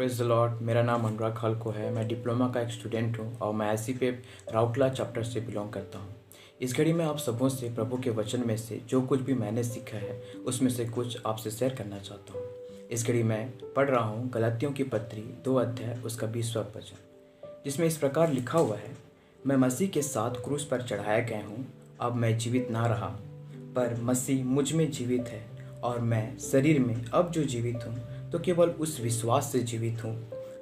Praise the Lord. मेरा नाम अनुराग खलको है। मैं डिप्लोमा का एक स्टूडेंट हूँ और मैं ICP राउरकेला चैप्टर से बिलोंग करता हूँ। इस घड़ी में आप सबों से प्रभु के वचन में से जो कुछ भी मैंने सीखा है उसमें से कुछ आपसे शेयर करना चाहता हूँ। इस घड़ी मैं पढ़ रहा हूँ गलातियों की पत्री 2 अध्याय उसका 20वां वचन, जिसमें इस प्रकार लिखा हुआ है, मैं मसीह के साथ क्रूस पर चढ़ाया गया हूँ। अब मैं जीवित ना रहा पर मसीह मुझ में जीवित है, और मैं शरीर में अब जो जीवित हूँ तो केवल उस विश्वास से जीवित हूँ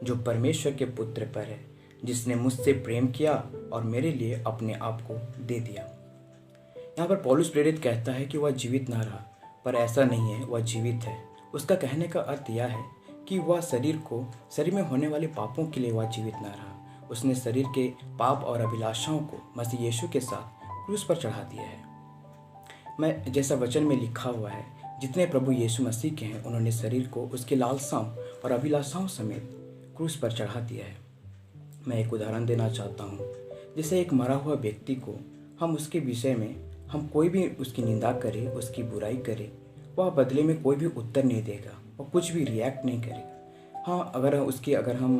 जो परमेश्वर के पुत्र पर है, जिसने मुझसे प्रेम किया और मेरे लिए अपने आप को दे दिया। यहाँ पर पौलुस प्रेरित कहता है कि वह जीवित ना रहा, पर ऐसा नहीं है, वह जीवित है। उसका कहने का अर्थ यह है कि वह शरीर में होने वाले पापों के लिए वह जीवित ना रहा। उसने शरीर के पाप और अभिलाषाओं को मसीह यीशु के साथ क्रूस पर चढ़ा दिया है। मैं जैसा वचन में लिखा हुआ है, जितने प्रभु यीशु मसीह के हैं उन्होंने शरीर को उसके लालसाओं और अभिलाषाओं समेत क्रूस पर चढ़ा दिया है। मैं एक उदाहरण देना चाहता हूँ। जैसे एक मरा हुआ व्यक्ति को हम उसके विषय में हम कोई भी उसकी निंदा करें, उसकी बुराई करें, वह बदले में कोई भी उत्तर नहीं देगा, वह कुछ भी रिएक्ट नहीं करेगा। हाँ, अगर हम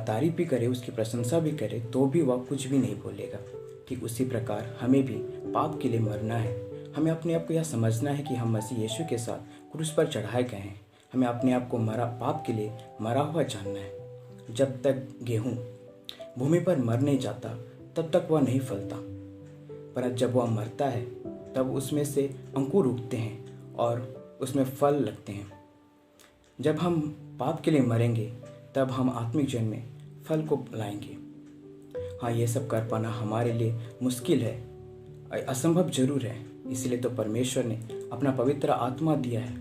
तारीफ भी करें, उसकी प्रशंसा भी करें, तो भी वह कुछ भी नहीं बोलेगा। ठीक उसी प्रकार हमें भी पाप के लिए मरना है। हमें अपने आप को यह समझना है कि हम मसीह यीशु के साथ क्रूस पर चढ़ाए गए हैं। हमें अपने आप को पाप के लिए मरा हुआ जानना है। जब तक गेहूँ भूमि पर मर नहीं जाता तब तक वह नहीं फलता, पर जब वह मरता है तब उसमें से अंकुर उगते हैं और उसमें फल लगते हैं। जब हम पाप के लिए मरेंगे तब हम आत्मिक जन्म में फल को लाएंगे। हाँ, ये सब कर पाना हमारे लिए मुश्किल है, असंभव जरूर है। इसलिए तो परमेश्वर ने अपना पवित्र आत्मा दिया है।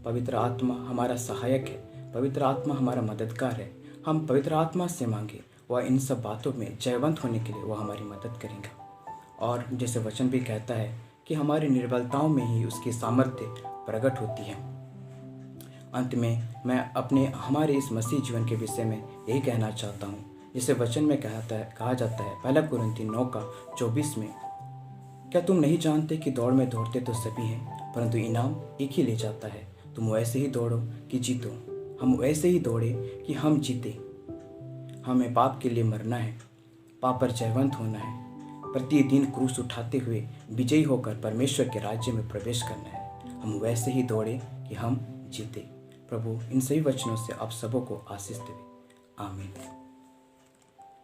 पवित्र आत्मा हमारा सहायक है, पवित्र आत्मा हमारा मददगार है। हम पवित्र आत्मा से मांगे, वह इन सब बातों में जयवंत होने के लिए वह हमारी मदद करेगा। और जैसे वचन भी कहता है कि हमारी निर्बलताओं में ही उसकी सामर्थ्य प्रकट होती है। अंत में मैं हमारे इस मसीह जीवन के विषय में यही कहना चाहता हूँ, जिसे वचन में कहा जाता है 1 कुरिन्थी 9:24 में, क्या तुम नहीं जानते कि दौड़ में दौड़ते तो सभी हैं, परंतु इनाम एक ही ले जाता है। तुम वैसे ही दौड़ो कि जीतो। हम वैसे ही दौड़े कि हम जीते। हमें पाप के लिए मरना है, पाप पर जयवंत होना है, प्रतिदिन क्रूस उठाते हुए विजयी होकर परमेश्वर के राज्य में प्रवेश करना है। हम वैसे ही दौड़े कि हम जीते। प्रभु इन सही वचनों से आप सबों को आशीष देवे। आमीन।